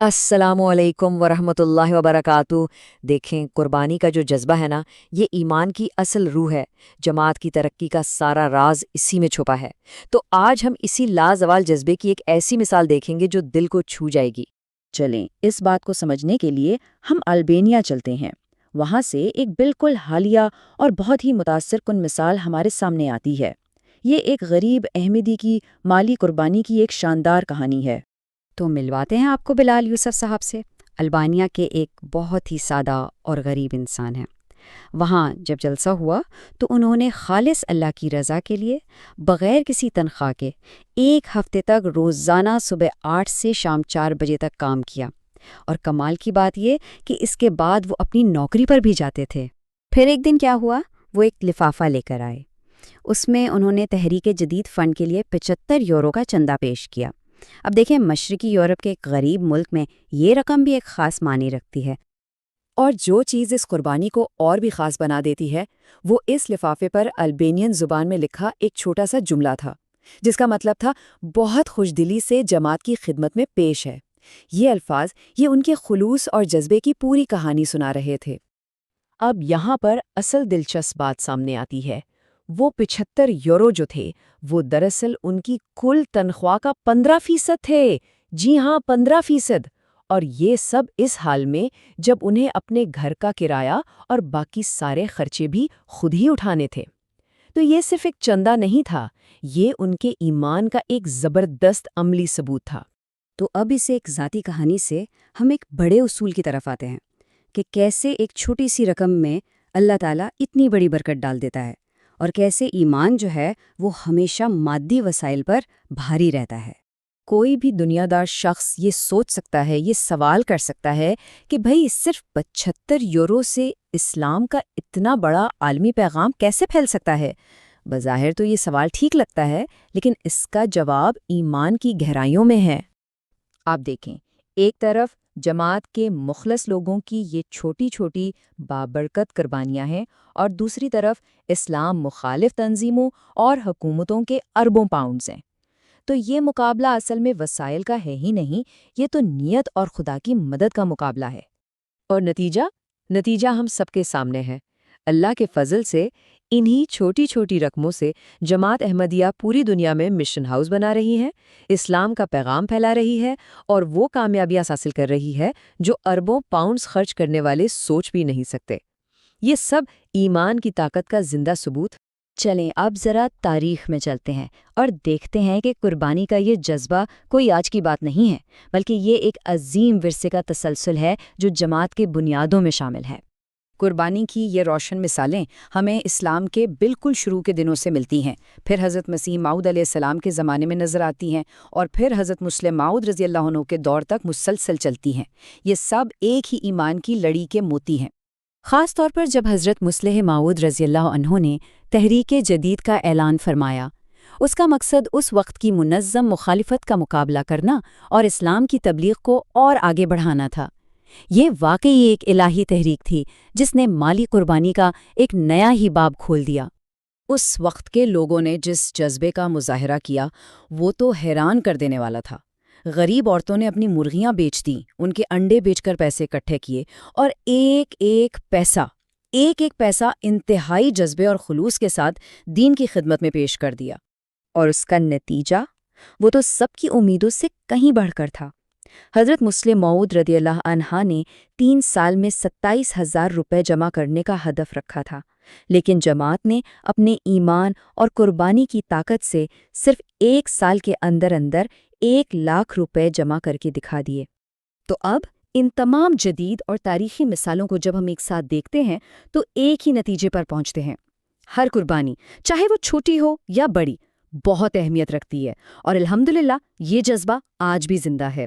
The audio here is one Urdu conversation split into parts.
السلام علیکم ورحمۃ اللہ وبرکاتہ۔ دیکھیں، قربانی کا جو جذبہ ہے نا، یہ ایمان کی اصل روح ہے۔ جماعت کی ترقی کا سارا راز اسی میں چھپا ہے۔ تو آج ہم اسی لازوال جذبے کی ایک ایسی مثال دیکھیں گے جو دل کو چھو جائے گی۔ چلیں اس بات کو سمجھنے کے لیے ہم البینیا چلتے ہیں۔ وہاں سے ایک بالکل حالیہ اور بہت ہی متاثر کن مثال ہمارے سامنے آتی ہے۔ یہ ایک غریب احمدی کی مالی قربانی کی ایک شاندار کہانی ہے۔ تو ملواتے ہیں آپ کو بلال یوسف صاحب سے۔ البانیہ کے ایک بہت ہی سادہ اور غریب انسان ہیں۔ وہاں جب جلسہ ہوا تو انہوں نے خالص اللہ کی رضا کے لیے بغیر کسی تنخواہ کے 1 ہفتے تک روزانہ صبح 8 سے شام 4 بجے تک کام کیا، اور کمال کی بات یہ کہ اس کے بعد وہ اپنی نوکری پر بھی جاتے تھے۔ پھر ایک دن کیا ہوا، وہ ایک لفافہ لے کر آئے۔ اس میں انہوں نے تحریک جدید فنڈ کے لیے 75 یورو کا چندہ پیش کیا۔ اب دیکھیں، مشرقی یورپ کے ایک غریب ملک میں یہ رقم بھی ایک خاص معنی رکھتی ہے۔ اور جو چیز اس قربانی کو اور بھی خاص بنا دیتی ہے، وہ اس لفافے پر البینین زبان میں لکھا ایک چھوٹا سا جملہ تھا، جس کا مطلب تھا بہت خوشدلی سے جماعت کی خدمت میں پیش ہے۔ یہ الفاظ یہ ان کے خلوص اور جذبے کی پوری کہانی سنا رہے تھے۔ اب یہاں پر اصل دلچسپ بات سامنے آتی ہے۔ وہ 75 یورو جو تھے، وہ دراصل ان کی کل تنخواہ کا 15% تھے۔ جی ہاں، 15%۔ اور یہ سب اس حال میں جب انہیں اپنے گھر کا کرایہ اور باقی سارے خرچے بھی خود ہی اٹھانے تھے۔ تو یہ صرف ایک چندہ نہیں تھا، یہ ان کے ایمان کا ایک زبردست عملی ثبوت تھا۔ تو اب اسے ایک ذاتی کہانی سے ہم ایک بڑے اصول کی طرف آتے ہیں کہ کیسے ایک چھوٹی سی رقم میں اللہ تعالیٰ اتنی بڑی برکت ڈال دیتا ہے، اور کیسے ایمان جو ہے وہ ہمیشہ مادی وسائل پر بھاری رہتا ہے۔ کوئی بھی دنیا دار شخص یہ سوچ سکتا ہے، یہ سوال کر سکتا ہے کہ بھئی صرف 75 یورو سے اسلام کا اتنا بڑا عالمی پیغام کیسے پھیل سکتا ہے؟ بظاہر تو یہ سوال ٹھیک لگتا ہے، لیکن اس کا جواب ایمان کی گہرائیوں میں ہے۔ آپ دیکھیں، ایک طرف جماعت کے مخلص لوگوں کی یہ چھوٹی چھوٹی بابرکت قربانیاں ہیں، اور دوسری طرف اسلام مخالف تنظیموں اور حکومتوں کے اربوں پاؤنڈز ہیں۔ تو یہ مقابلہ اصل میں وسائل کا ہے ہی نہیں، یہ تو نیت اور خدا کی مدد کا مقابلہ ہے۔ اور نتیجہ ہم سب کے سامنے ہے۔ اللہ کے فضل سے انہی چھوٹی چھوٹی رقموں سے جماعت احمدیہ پوری دنیا میں مشن ہاؤس بنا رہی ہے، اسلام کا پیغام پھیلا رہی ہے، اور وہ کامیابیاں حاصل کر رہی ہے جو اربوں پاؤنڈز خرچ کرنے والے سوچ بھی نہیں سکتے۔ یہ سب ایمان کی طاقت کا زندہ ثبوت۔ چلیں اب ذرا تاریخ میں چلتے ہیں اور دیکھتے ہیں کہ قربانی کا یہ جذبہ کوئی آج کی بات نہیں ہے، بلکہ یہ ایک عظیم ورثے کا تسلسل ہے جو جماعت کے بنیادوں میں شامل ہے۔ قربانی کی یہ روشن مثالیں ہمیں اسلام کے بالکل شروع کے دنوں سے ملتی ہیں، پھر حضرت مسیح موعود علیہ السلام کے زمانے میں نظر آتی ہیں، اور پھر حضرت مسلم موعود رضی اللہ عنہ کے دور تک مسلسل چلتی ہیں۔ یہ سب ایک ہی ایمان کی لڑی کے موتی ہیں۔ خاص طور پر جب حضرت مسلح موعود رضی اللہ عنہ نے تحریک جدید کا اعلان فرمایا، اس کا مقصد اس وقت کی منظم مخالفت کا مقابلہ کرنا اور اسلام کی تبلیغ کو اور آگے بڑھانا تھا۔ یہ واقعی ایک الہی تحریک تھی جس نے مالی قربانی کا ایک نیا ہی باب کھول دیا۔ اس وقت کے لوگوں نے جس جذبے کا مظاہرہ کیا وہ تو حیران کر دینے والا تھا۔ غریب عورتوں نے اپنی مرغیاں بیچ دیں، ان کے انڈے بیچ کر پیسے اکٹھے کیے، اور ایک ایک پیسہ انتہائی جذبے اور خلوص کے ساتھ دین کی خدمت میں پیش کر دیا۔ اور اس کا نتیجہ وہ تو سب کی امیدوں سے کہیں بڑھ کر تھا۔ حضرت مسلم موعود رضی اللہ عنہ نے 3 سال میں 27,000 روپے جمع کرنے کا ہدف رکھا تھا، لیکن جماعت نے اپنے ایمان اور قربانی کی طاقت سے صرف 1 سال کے اندر 1,00,000 روپے جمع کر کے دکھا دیے۔ تو اب ان تمام جدید اور تاریخی مثالوں کو جب ہم ایک ساتھ دیکھتے ہیں تو ایک ہی نتیجے پر پہنچتے ہیں۔ ہر قربانی، چاہے وہ چھوٹی ہو یا بڑی، بہت اہمیت رکھتی ہے، اور الحمدللہ یہ جذبہ آج بھی زندہ ہے۔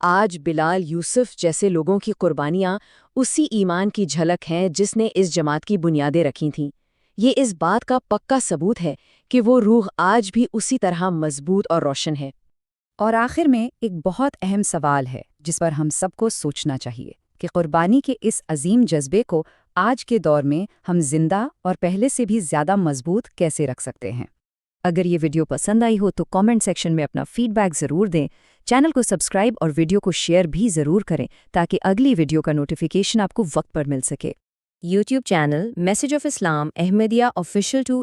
آج بلال یوسف جیسے لوگوں کی قربانیاں اسی ایمان کی جھلک ہیں جس نے اس جماعت کی بنیادیں رکھی تھیں۔ یہ اس بات کا پکا ثبوت ہے کہ وہ روح آج بھی اسی طرح مضبوط اور روشن ہے۔ اور آخر میں ایک بہت اہم سوال ہے جس پر ہم سب کو سوچنا چاہیے کہ قربانی کے اس عظیم جذبے کو آج کے دور میں ہم زندہ اور پہلے سے بھی زیادہ مضبوط کیسے رکھ سکتے ہیں۔ اگر یہ ویڈیو پسند آئی ہو تو کامنٹ سیکشن میں اپنا فیڈ بیک ضرور دیں۔ چینل کو سبسکرائب اور ویڈیو کو شیئر بھی ضرور کریں تاکہ اگلی ویڈیو کا نوٹیفیکیشن آپ کو وقت پر مل سکے۔ YouTube channel Message of Islam Ahmadiyya Official 2